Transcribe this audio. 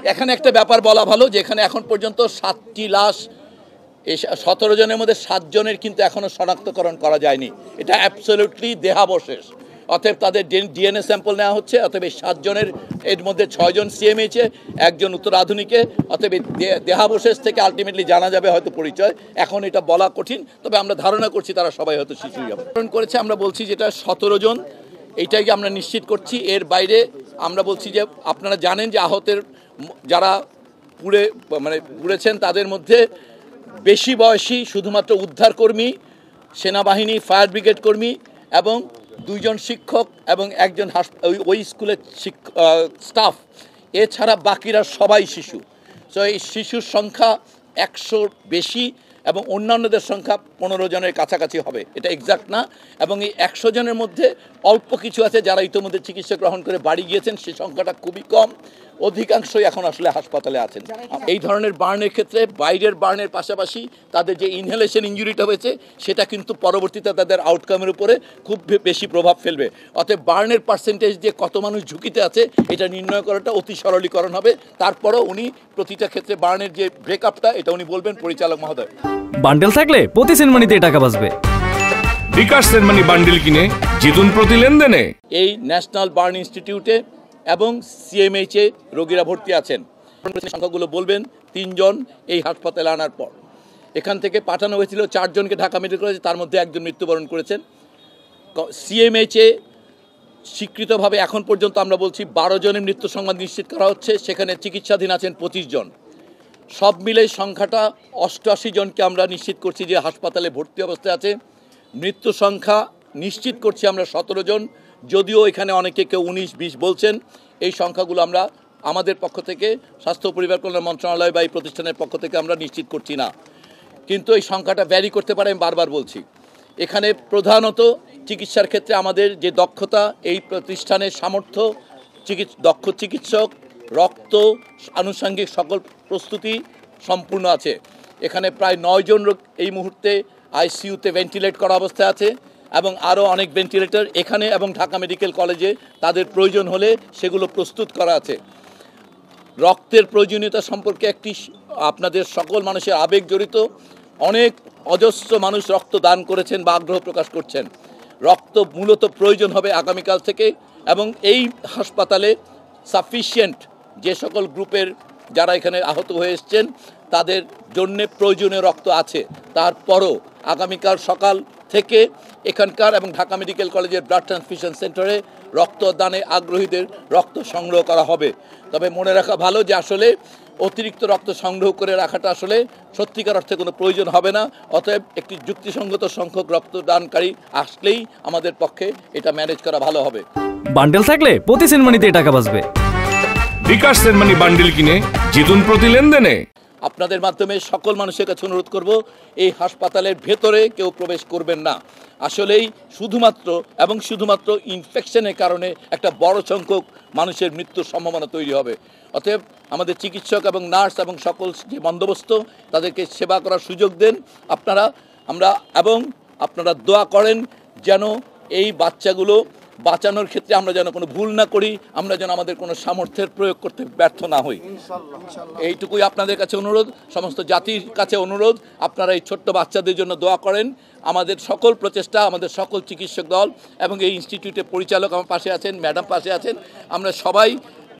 এখানে একটা ব্যাপার বলা ভালো যে এখানে এখন পর্যন্ত 7টি লাশ, এই 17 জনের মধ্যে 7 জনের কিন্তু এখনও শনাক্তকরণ করা যায়নি। এটা অ্যাবসলিউটলি দেহাবশেষ। অতএব তাদের ডিএনএ স্যাম্পল নেওয়া হচ্ছে। অতএব এই 7 জনের এর মধ্যে 6 জন সিএমএইচে, একজন উত্তর আধুনিকে। অতএব দেহাবশেষ থেকে আলটিমেটলি জানা যাবে হয়তো পরিচয়। এখন এটা বলা কঠিন, তবে আমরা ধারণা করছি তারা সবাই হয়তো শিশুই হবে। করেছে আমরা বলছি যেটা 17 জন, এইটাই আমরা নিশ্চিত করছি। এর বাইরে আমরা বলছি যে আপনারা জানেন যে আহতের যারা পুড়েছেন তাদের মধ্যে বেশি বয়সী শুধুমাত্র উদ্ধারকর্মী, সেনাবাহিনী, ফায়ার ব্রিগেড কর্মী এবং 2 জন শিক্ষক এবং একজন ওই স্কুলের স্টাফ। এছাড়া বাকিরা সবাই শিশু। সো এই শিশুর সংখ্যা 100 বেশি এবং অন্যান্যদের সংখ্যা 15 জনের কাছাকাছি হবে, এটা এক্সাক্ট না। এবং এই 100 জনের মধ্যে অল্প কিছু আছে যারা ইতিমধ্যে চিকিৎসা গ্রহণ করে বাড়ি গিয়েছেন, সে সংখ্যাটা খুবই কম। অধিকাংশই এখন আসলে হাসপাতালে আছেন। এই ধরনের বার্নের ক্ষেত্রে বাইরের বার্নের পাশাপাশি তাদের যে ইনহেলেশন ইঞ্জুরিটা হয়েছে সেটা কিন্তু পরবর্তীতে তাদের আউটকামের উপরে খুব বেশি প্রভাব ফেলবে। অতএব বার্নের পার্সেন্টেজ যে কত মানুষ ঝুঁকিতে আছে এটা নির্ণয় করাটা অতি সরলীকরণ হবে। তারপরও উনি প্রতিটা ক্ষেত্রে বার্নের যে ব্রেকআপটা এটা উনি বলবেন পরিচালক মহোদয়। বান্ডেল থাকলে প্রতি সেনমানিতে টাকা বাঁচবে। বিকাশ সেনমানি বান্ডেল কিনে জিতুন প্রতি লেনদেনে। এই ন্যাশনাল বার্ন ইনস্টিটিউটে এবং সিএমএইচে রোগীরা ভর্তি আছেন। সংখ্যাগুলো বলবেন। 3 জন এই হাসপাতালে আনার পর এখান থেকে পাঠানো হয়েছিল 4 জনকে ঢাকা মেডিকেল কলেজে, তার মধ্যে একজন মৃত্যুবরণ করেছেন। সিএমএইচে স্বীকৃতভাবে এখন পর্যন্ত আমরা বলছি 12 জনের মৃত্যু সংবাদ নিশ্চিত করা হচ্ছে, সেখানে চিকিৎসাধীন আছেন 25 জন। সব মিলে সংখ্যাটা 88 জনকে আমরা নিশ্চিত করছি যে হাসপাতালে ভর্তি অবস্থায় আছে। মৃত্যু সংখ্যা নিশ্চিত করছি আমরা 17 জন, যদিও এখানে অনেকে কেউ 19-20 বলছেন। এই সংখ্যাগুলো আমরা আমাদের পক্ষ থেকে, স্বাস্থ্য পরিবার কল্যাণ মন্ত্রণালয় বা এই প্রতিষ্ঠানের পক্ষ থেকে আমরা নিশ্চিত করছি না, কিন্তু এই সংখ্যাটা ভ্যারি করতে পারে। আমি বারবার বলছি, এখানে প্রধানত চিকিৎসার ক্ষেত্রে আমাদের যে দক্ষতা, এই প্রতিষ্ঠানের সামর্থ্য, দক্ষ চিকিৎসক, রক্ত, আনুষঙ্গিক সকল প্রস্তুতি সম্পূর্ণ আছে। এখানে প্রায় 9 জন এই মুহূর্তে আইসিইউতে ভেন্টিলেট করা অবস্থায় আছে এবং আরও অনেক ভেন্টিলেটর এখানে এবং ঢাকা মেডিকেল কলেজে তাদের প্রয়োজন হলে সেগুলো প্রস্তুত করা আছে। রক্তের প্রয়োজনীয়তা সম্পর্কে আপনাদের সকল মানুষের আবেগ জড়িত। অনেক অজস্র মানুষ রক্ত দান করেছেন বা আগ্রহ প্রকাশ করছেন। রক্ত মূলত প্রয়োজন হবে আগামীকাল থেকে এবং এই হাসপাতালে সাফিসিয়েন্ট যে সকল গ্রুপের যারা এখানে আহত হয়ে এসছেন তাদের জন্যে প্রয়োজনীয় রক্ত আছে। তারপরও আগামীকাল সকাল থেকে এখানকার এবং ঢাকা মেডিকেল কলেজের ব্লাড ট্রান্সফিউশন সেন্টারে রক্তদানে আগ্রহীদের রক্ত সংগ্রহ করা হবে। তবে মনে রাখা ভালো যে আসলে অতিরিক্ত রক্ত সংগ্রহ করে রাখাটা আসলে সত্যিকার অর্থে কোনো প্রয়োজন হবে না। অতএব একটি যুক্তিসঙ্গত সংখ্যক রক্তদানকারী আসলেই আমাদের পক্ষে এটা ম্যানেজ করা ভালো হবে। বান্ডেল থাকলে প্রতি সেনমানিতে টাকা বাঁচবে। বিকাশ সেনমানি বান্ডেল কিনে জিতুন প্রতি লেনদেনে। আপনাদের মাধ্যমে সকল মানুষের কাছে অনুরোধ করব, এই হাসপাতালের ভেতরে কেউ প্রবেশ করবেন না। আসলেই শুধুমাত্র ইনফেকশনের কারণে একটা বড় সংখ্যক মানুষের মৃত্যুর সম্ভাবনা তৈরি হবে। অতএব আমাদের চিকিৎসক এবং নার্স এবং সকল যে বন্দোবস্ত তাদেরকে সেবা করার সুযোগ দেন এবং আপনারা দোয়া করেন যেন এই বাচ্চাগুলো বাঁচানোর ক্ষেত্রে আমরা যেন কোনো ভুল না করি, আমরা যেন আমাদের কোনো সামর্থ্যের প্রয়োগ করতে ব্যর্থ না হই। এইটুকুই আপনাদের কাছে অনুরোধ, সমস্ত জাতির কাছে অনুরোধ, আপনারা এই ছোট্ট বাচ্চাদের জন্য দোয়া করেন। আমাদের সকল প্রচেষ্টা, আমাদের সকল চিকিৎসক দল এবং এই ইনস্টিটিউটের পরিচালক আমার পাশে আছেন, ম্যাডাম পাশে আছেন, আমরা সবাই